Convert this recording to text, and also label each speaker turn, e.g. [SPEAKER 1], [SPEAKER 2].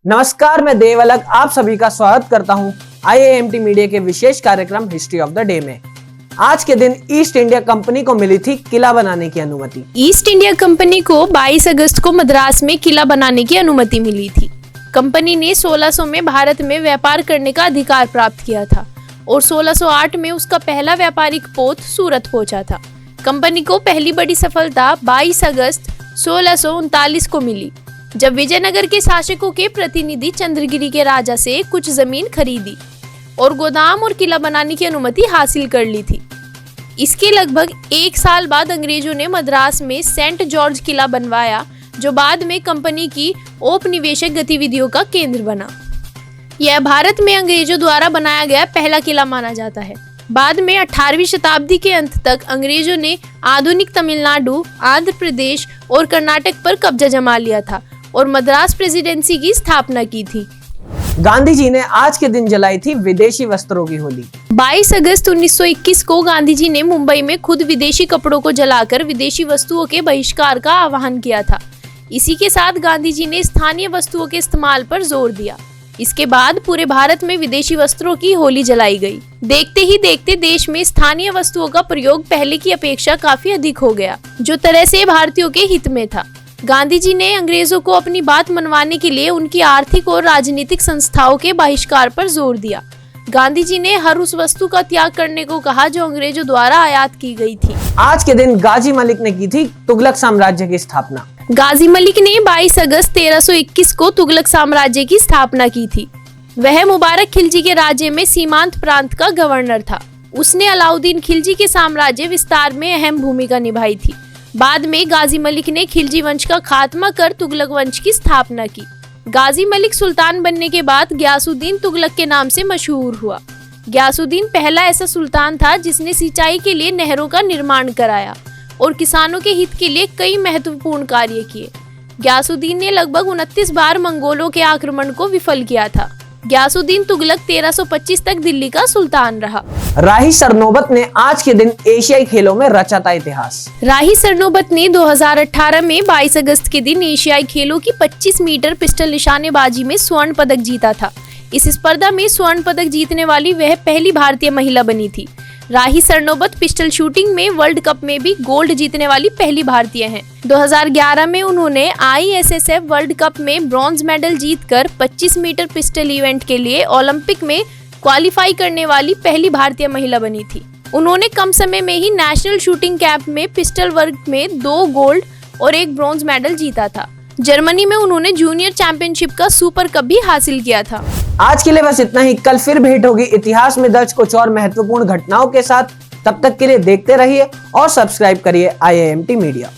[SPEAKER 1] नमस्कार, मैं देवलक आप सभी का स्वागत करता हूं IIMT मीडिया के विशेष कार्यक्रम हिस्ट्री ऑफ द डे में। आज के दिन ईस्ट इंडिया कंपनी को मिली थी किला बनाने की अनुमति।
[SPEAKER 2] ईस्ट इंडिया कंपनी को 22 अगस्त को मद्रास में किला बनाने की अनुमति मिली थी। कंपनी ने 1600 में भारत में व्यापार करने का अधिकार प्राप्त किया था और 1608 में उसका पहला व्यापारिक पोत सूरत पहुंचा था। कंपनी को पहली बड़ी सफलता 22 अगस्त 1639 को मिली, जब विजयनगर के शासकों के प्रतिनिधि चंद्रगिरी के राजा से कुछ जमीन खरीदी और गोदाम और किला बनाने की अनुमति हासिल कर ली थी। इसके लगभग एक साल बाद अंग्रेजों ने मद्रास में सेंट जॉर्ज किला बनवाया, जो बाद में कंपनी की औपनिवेशिक गतिविधियों का केंद्र बना। यह भारत में अंग्रेजों द्वारा बनाया गया पहला किला माना जाता है। बाद में 18वीं शताब्दी के अंत तक अंग्रेजों ने आधुनिक तमिलनाडु, आंध्र प्रदेश और कर्नाटक पर कब्जा जमा लिया था और मद्रास प्रेसिडेंसी की स्थापना की थी।
[SPEAKER 1] गांधी जी ने आज के दिन जलाई थी विदेशी वस्त्रों की होली।
[SPEAKER 2] 22 अगस्त 1921 को गांधी जी ने मुंबई में खुद विदेशी कपड़ों को जलाकर विदेशी वस्तुओं के बहिष्कार का आह्वान किया था। इसी के साथ गांधी जी ने स्थानीय वस्तुओं के इस्तेमाल पर जोर दिया। इसके बाद पूरे भारत में विदेशी वस्त्रों की होली जलाई गई। देखते ही देखते देश में स्थानीय वस्तुओं का प्रयोग पहले की अपेक्षा काफी अधिक हो गया, जो तरह से भारतीयों के हित में था। गांधी जी ने अंग्रेजों को अपनी बात मनवाने के लिए उनकी आर्थिक और राजनीतिक संस्थाओं के बहिष्कार पर जोर दिया। गांधी जी ने हर उस वस्तु का त्याग करने को कहा जो अंग्रेजों द्वारा आयात की गई थी।
[SPEAKER 1] आज के दिन गाजी मलिक ने की थी तुगलक साम्राज्य की स्थापना।
[SPEAKER 2] गाजी मलिक ने 22 अगस्त 1321 को तुगलक साम्राज्य की स्थापना की थी। वह मुबारक खिलजी के राज्य में सीमांत प्रांत का गवर्नर था। उसने अलाउद्दीन खिलजी के साम्राज्य विस्तार में अहम भूमिका निभाई थी। बाद में गाजी मलिक ने खिलजी वंश का खात्मा कर तुगलक वंश की स्थापना की। गाजी मलिक सुल्तान बनने के बाद गयासुद्दीन तुगलक के नाम से मशहूर हुआ। गयासुद्दीन पहला ऐसा सुल्तान था जिसने सिंचाई के लिए नहरों का निर्माण कराया और किसानों के हित के लिए कई महत्वपूर्ण कार्य किए। गयासुद्दीन ने लगभग 29 बार मंगोलों के आक्रमण को विफल किया था। गयासुद्दीन तुगलक 1325 तक दिल्ली का सुल्तान रहा।
[SPEAKER 1] राही सरनोबत ने आज के दिन एशियाई खेलों में रचा था इतिहास।
[SPEAKER 2] राही सरनोबत ने 2018 में 22 अगस्त के दिन एशियाई खेलों की 25 मीटर पिस्टल निशानेबाजी में स्वर्ण पदक जीता था। इस स्पर्धा में स्वर्ण पदक जीतने वाली वह पहली भारतीय महिला बनी थी। राही सरनोबत पिस्टल शूटिंग में वर्ल्ड कप में भी गोल्ड जीतने वाली पहली भारतीय हैं। 2011 में उन्होंने ISSF वर्ल्ड कप में ब्रॉन्ज मेडल जीतकर 25 मीटर पिस्टल इवेंट के लिए ओलंपिक में क्वालिफाई करने वाली पहली भारतीय महिला बनी थी। उन्होंने कम समय में ही नेशनल शूटिंग कैंप में पिस्टल वर्ग में 2 गोल्ड और 1 ब्रॉन्ज मेडल जीता था। जर्मनी में उन्होंने जूनियर चैंपियनशिप का सुपर कप भी हासिल किया था।
[SPEAKER 1] आज के लिए बस इतना ही। कल फिर भेंट होगी इतिहास में दर्ज कुछ और महत्वपूर्ण घटनाओं के साथ। तब तक के लिए देखते रहिए और सब्सक्राइब करिए IIMT मीडिया।